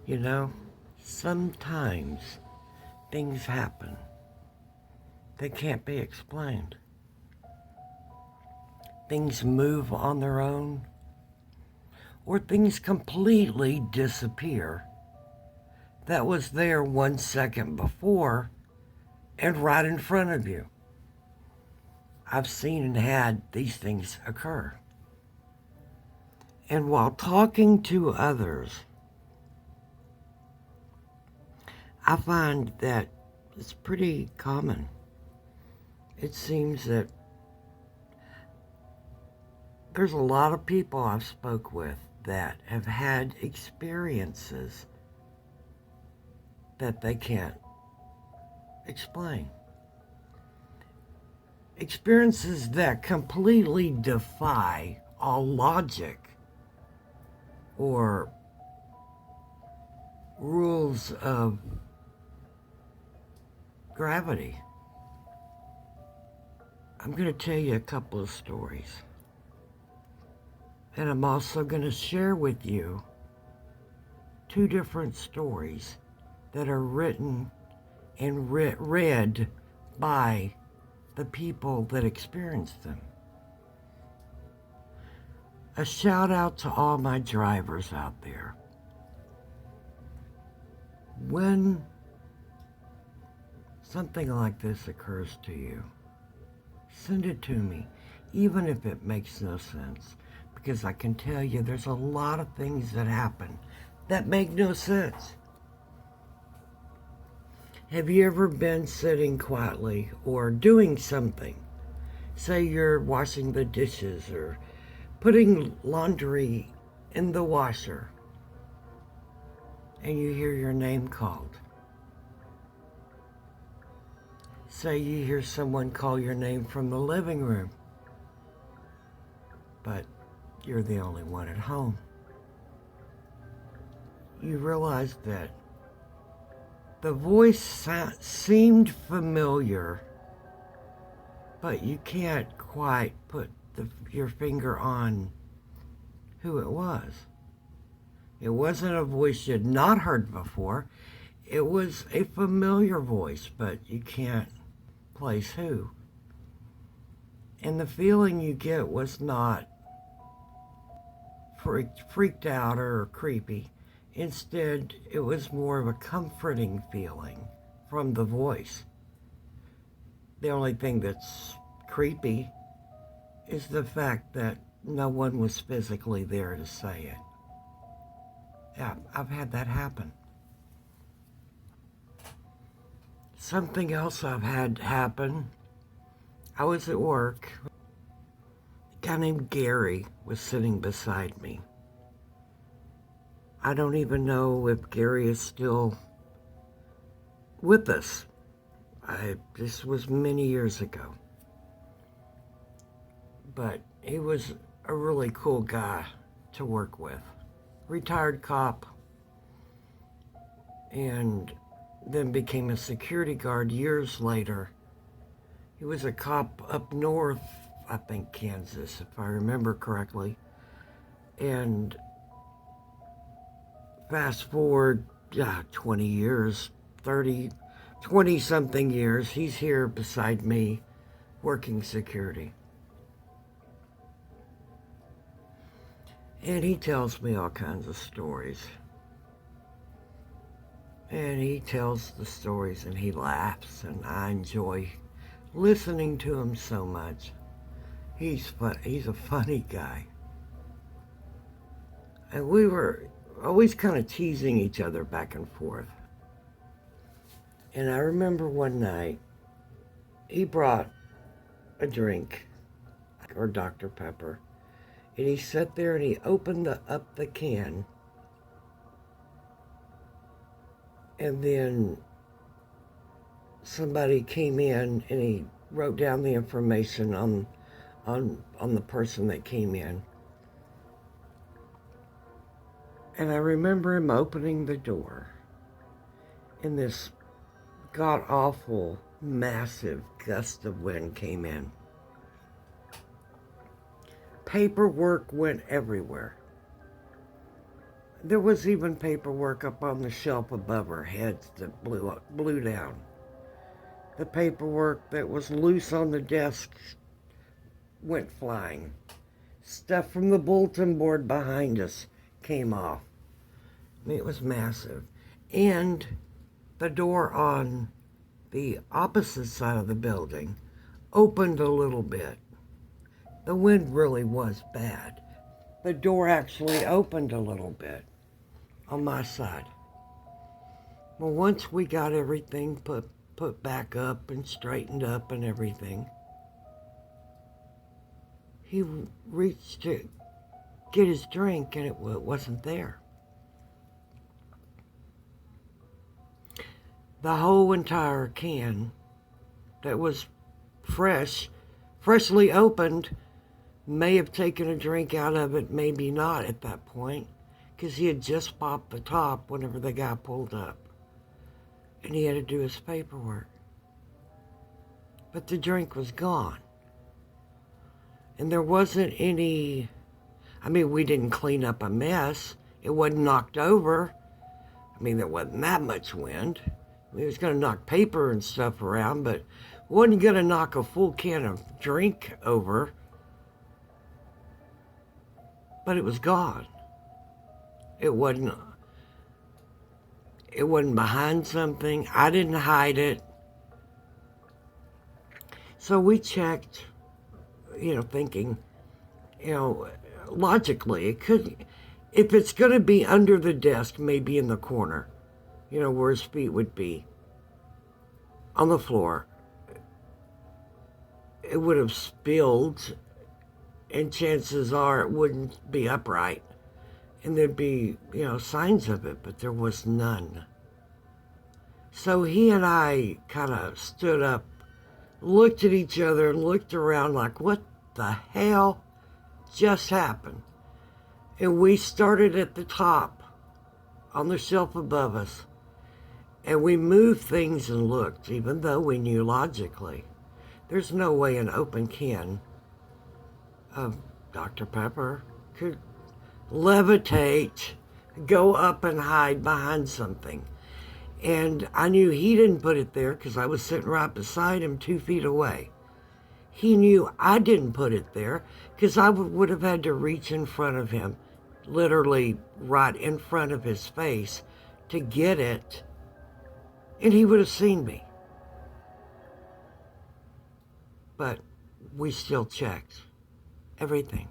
You know, sometimes things happen that can't be explained. Things move on their own, or things completely disappear that was there 1 second before and right in front of you. I've seen and had these things occur. And while talking to others, I find that it's pretty common. It seems that there's a lot of people I've spoke with that have had experiences that they can't explain. Experiences that completely defy all logic or rules of gravity. I'm going to tell you a couple of stories. And I'm also going to share with you 2 different stories that are written and read by the people that experienced them. A shout out to all my drivers out there. When something like this occurs to you, send it to me, even if it makes no sense. Because I can tell you there's a lot of things that happen that make no sense. Have you ever been sitting quietly or doing something? Say you're washing the dishes or putting laundry in the washer and you hear your name called. Say you hear someone call your name from the living room, but you're the only one at home. You realize that the voice seemed familiar, but you can't quite put your finger on who it was. It wasn't a voice you'd not heard before. It was a familiar voice, but you can't place who. And the feeling you get was not freaked out or creepy. Instead, it was more of a comforting feeling from the voice. The only thing that's creepy is the fact that no one was physically there to say it. Yeah, I've had that happen. Something else I've had happen, I was at work. A guy named Gary was sitting beside me. I don't even know if Gary is still with us. This was many years ago. But he was a really cool guy to work with. Retired cop, and then became a security guard years later. He was a cop up north, I think Kansas, if I remember correctly. And fast forward 20 years, 30, 20-something years, he's here beside me working security. And he tells me all kinds of stories. And he tells the stories and he laughs, and I enjoy listening to him so much. He's a funny guy. And we were always kind of teasing each other back and forth. And I remember one night, he brought a drink, or Dr. Pepper, and he sat there and he opened up the can, and then somebody came in and he wrote down the information on the person that came in. And I remember him opening the door, and this god-awful, massive gust of wind came in. Paperwork went everywhere. There was even paperwork up on the shelf above our heads that blew down. The paperwork that was loose on the desk went flying. Stuff from the bulletin board behind us came off. I mean, it was massive. And the door on the opposite side of the building opened a little bit. The wind really was bad. The door actually opened a little bit on my side. Well, once we got everything put back up and straightened up and everything, he reached to get his drink and it wasn't there. The whole entire can that was freshly opened, may have taken a drink out of it, maybe not at that point, because he had just popped the top whenever the guy pulled up. And he had to do his paperwork. But the drink was gone. And there wasn't any, I mean, we didn't clean up a mess. It wasn't knocked over. I mean, there wasn't that much wind. I mean, it was going to knock paper and stuff around, but it wasn't going to knock a full can of drink over. But it was gone. It wasn't behind something. I didn't hide it. So we checked, thinking, logically, it could, if it's going to be under the desk, maybe in the corner, where his feet would be on the floor, it would have spilled, and chances are it wouldn't be upright. And there'd be, signs of it, but there was none. So he and I kind of stood up, looked at each other, and looked around like, what the hell just happened? And we started at the top, on the shelf above us, and we moved things and looked, even though we knew logically there's no way an open can of Dr. Pepper could levitate, go up and hide behind something. And I knew he didn't put it there because I was sitting right beside him 2 feet away. He knew I didn't put it there because I would have had to reach in front of him, literally right in front of his face, to get it, and he would have seen me. But we still checked everything.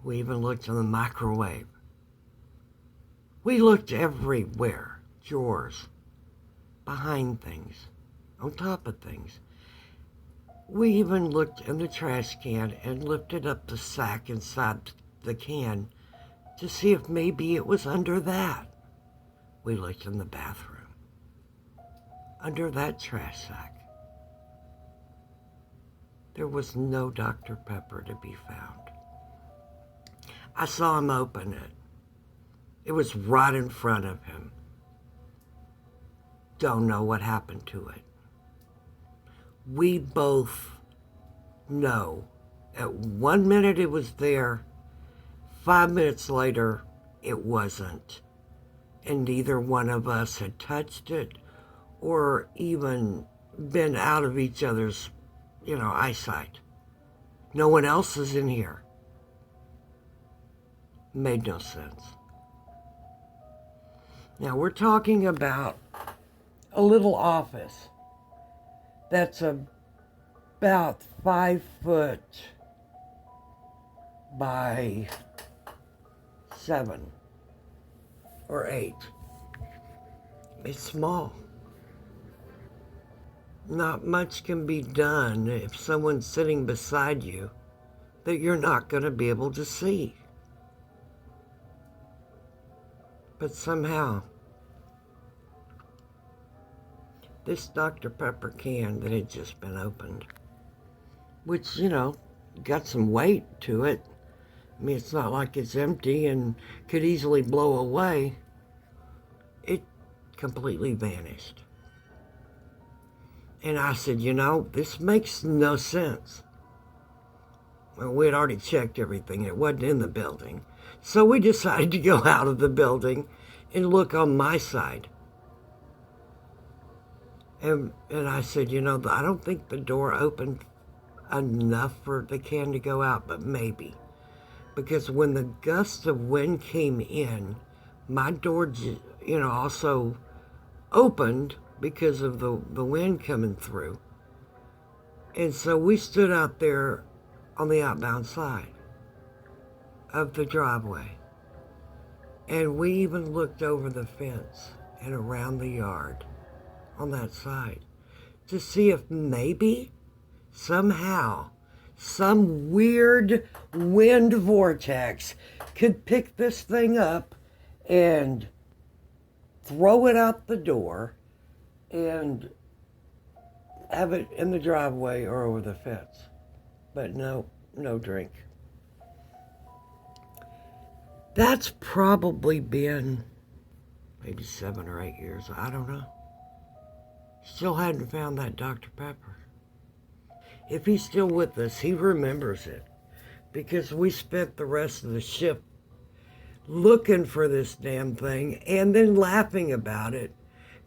We even looked in the microwave. We looked everywhere, drawers, behind things, on top of things. We even looked in the trash can and lifted up the sack inside the can to see if maybe it was under that. We looked in the bathroom, under that trash sack. There was no Dr. Pepper to be found. I saw him open it. It was right in front of him. Don't know what happened to it. We both know at 1 minute it was there, 5 minutes later it wasn't. And neither one of us had touched it or even been out of each other's, eyesight. No one else is in here. Made no sense. Now we're talking about a little office that's about 5 foot by 7 or 8. It's small. Not much can be done if someone's sitting beside you that you're not going to be able to see. But somehow, this Dr. Pepper can that had just been opened, which, got some weight to it. I mean, it's not like it's empty and could easily blow away. It completely vanished. And I said, this makes no sense. Well, we had already checked everything. It wasn't in the building. So we decided to go out of the building and look on my side. And I said, I don't think the door opened enough for the can to go out, but maybe. Because when the gusts of wind came in, my door, also opened because of the wind coming through. And so we stood out there on the outbound side of the driveway. And we even looked over the fence and around the yard on that side to see if maybe, somehow, some weird wind vortex could pick this thing up and throw it out the door and have it in the driveway or over the fence. But no drink. That's probably been maybe 7 or 8 years. I don't know. Still hadn't found that Dr. Pepper. If he's still with us, he remembers it. Because we spent the rest of the shift looking for this damn thing and then laughing about it,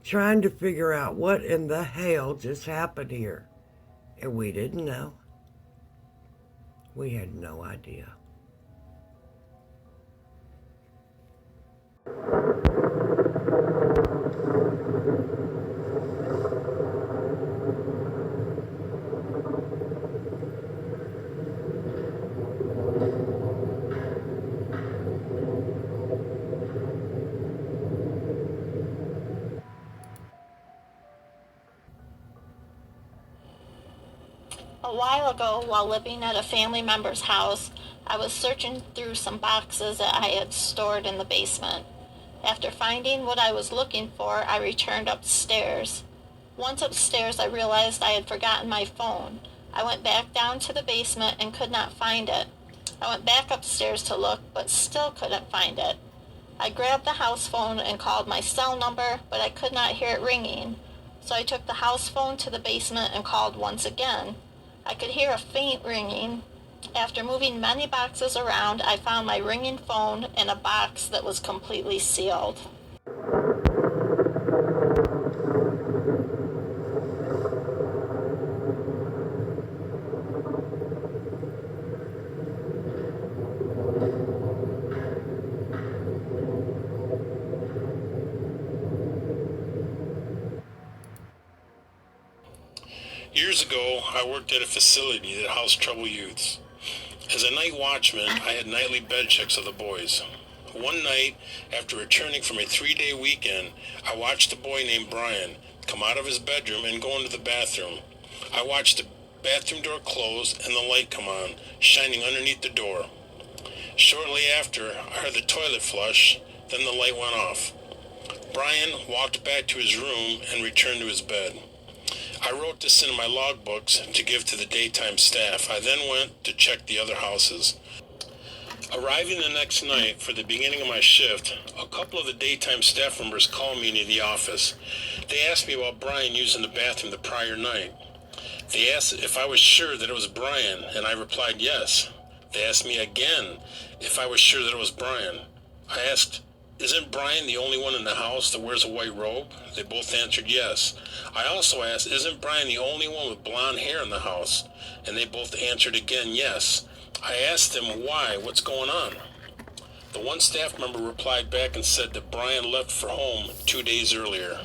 trying to figure out what in the hell just happened here. And we didn't know. We had no idea. A while ago, while living at a family member's house, I was searching through some boxes that I had stored in the basement. After finding what I was looking for, I returned upstairs. Once upstairs, I realized I had forgotten my phone. I went back down to the basement and could not find it. I went back upstairs to look, but still couldn't find it. I grabbed the house phone and called my cell number, but I could not hear it ringing. So I took the house phone to the basement and called once again. I could hear a faint ringing. After moving many boxes around, I found my ringing phone in a box that was completely sealed. Years ago, I worked at a facility that housed troubled youths. As a night watchman, I had nightly bed checks of the boys. One night, after returning from a 3-day weekend, I watched a boy named Brian come out of his bedroom and go into the bathroom. I watched the bathroom door close and the light come on, shining underneath the door. Shortly after, I heard the toilet flush, then the light went off. Brian walked back to his room and returned to his bed. I wrote this in my logbooks to give to the daytime staff. I then went to check the other houses. Arriving the next night for the beginning of my shift, a couple of the daytime staff members called me into the office. They asked me about Brian using the bathroom the prior night. They asked if I was sure that it was Brian, and I replied yes. They asked me again if I was sure that it was Brian. I asked, "Isn't Brian the only one in the house that wears a white robe?" They both answered yes. I also asked, "Isn't Brian the only one with blonde hair in the house?" And they both answered again yes. I asked them why, what's going on? The one staff member replied back and said that Brian left for home 2 days earlier.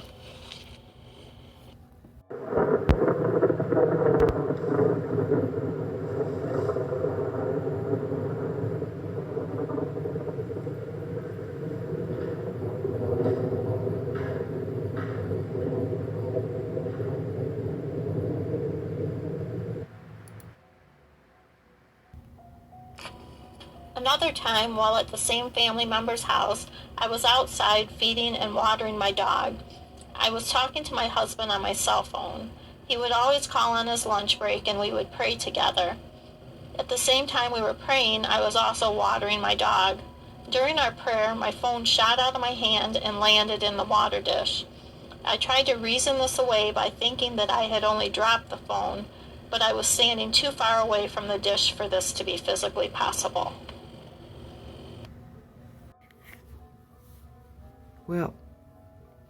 Another time, while at the same family member's house, I was outside feeding and watering my dog. I was talking to my husband on my cell phone. He would always call on his lunch break and we would pray together. At the same time we were praying, I was also watering my dog. During our prayer, my phone shot out of my hand and landed in the water dish. I tried to reason this away by thinking that I had only dropped the phone, but I was standing too far away from the dish for this to be physically possible. Well,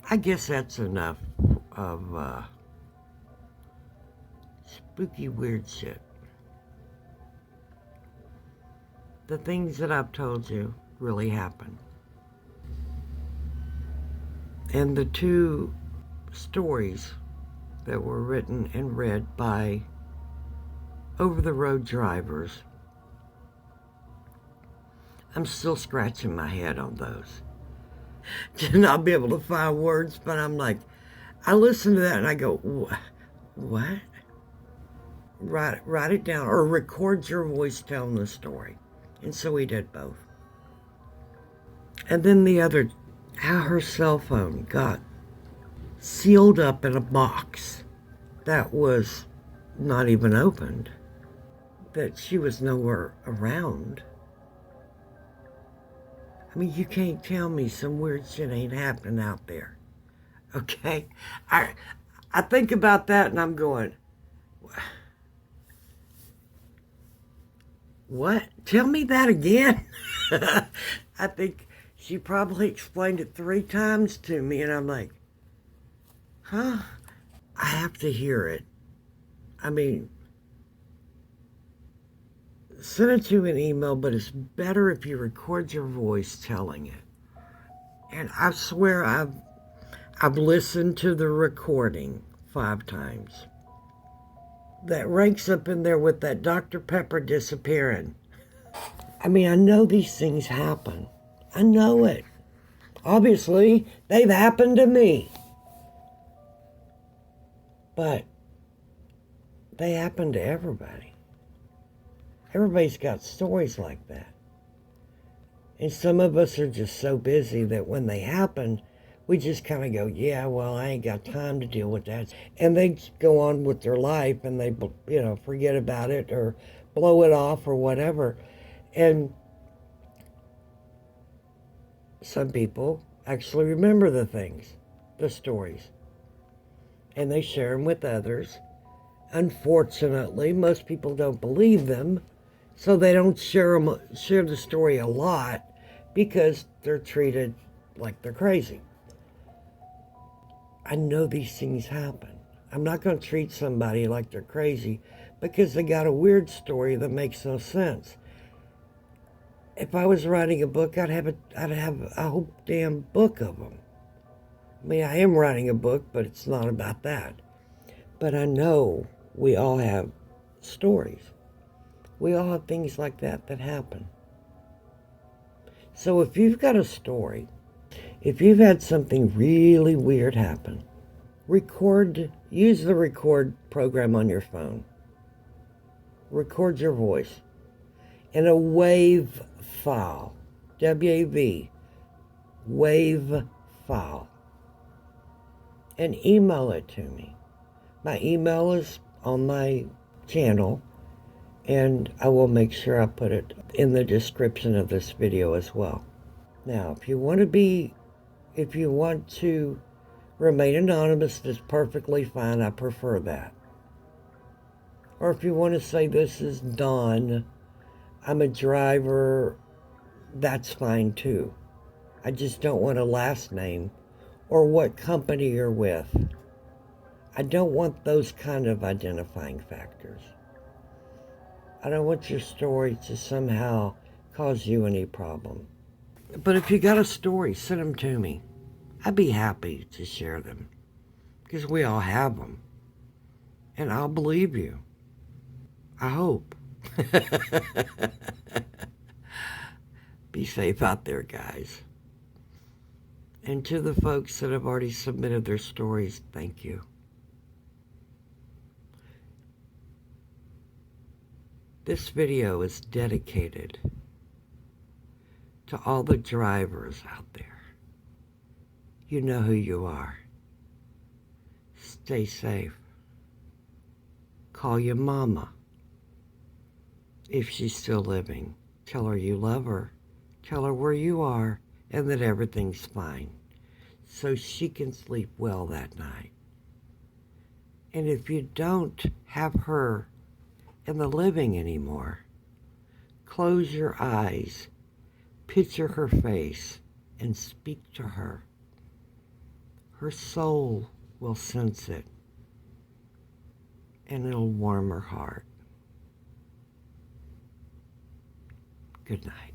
I guess that's enough of spooky, weird shit. The things that I've told you really happened. And the two stories that were written and read by over-the-road drivers, I'm still scratching my head on those. To not be able to find words, but I'm like, I listen to that and I go, what? Write it down or record your voice telling the story. And so we did both. And then the other, how her cell phone got sealed up in a box that was not even opened, that she was nowhere around. I mean, you can't tell me some weird shit ain't happening out there. Okay? I think about that and I'm going, what? Tell me that again? I think she probably explained it 3 times to me and I'm like, huh? I have to hear it. I mean, send it to an email, but it's better if you record your voice telling it. And I swear I've listened to the recording 5 times. That ranks up in there with that Dr. Pepper disappearing. I mean, I know these things happen. I know it. Obviously, they've happened to me. But they happen to everybody. Everybody's got stories like that. And some of us are just so busy that when they happen, we just kind of go, yeah, well, I ain't got time to deal with that. And they go on with their life and they, forget about it or blow it off or whatever. And some people actually remember the things, the stories. And they share them with others. Unfortunately, most people don't believe them, so they don't share the story a lot because they're treated like they're crazy. I know these things happen. I'm not going to treat somebody like they're crazy because they got a weird story that makes no sense. If I was writing a book, I'd have a whole damn book of them. I mean, I am writing a book, but it's not about that. But I know we all have stories. We all have things like that happen. So if you've got a story, if you've had something really weird happen, use the record program on your phone. Record your voice in a WAV file, W-A-V, WAV file, and email it to me. My email is on my channel, and I will make sure I put it in the description of this video as well. Now, if you want to remain anonymous, that's perfectly fine. I prefer that. Or if you want to say, this is Don, I'm a driver, that's fine too. I just don't want a last name or what company you're with. I don't want those kind of identifying factors. I don't want your story to somehow cause you any problem. But if you got a story, send them to me. I'd be happy to share them because we all have them. And I'll believe you. I hope. Be safe out there, guys. And to the folks that have already submitted their stories, thank you. This video is dedicated to all the drivers out there. You know who you are. Stay safe. Call your mama. If she's still living, tell her you love her. Tell her where you are and that everything's fine, so she can sleep well that night. And if you don't have her in the living anymore. Close your eyes, picture her face, and speak to her. Her soul will sense it, and it'll warm her heart. Good night.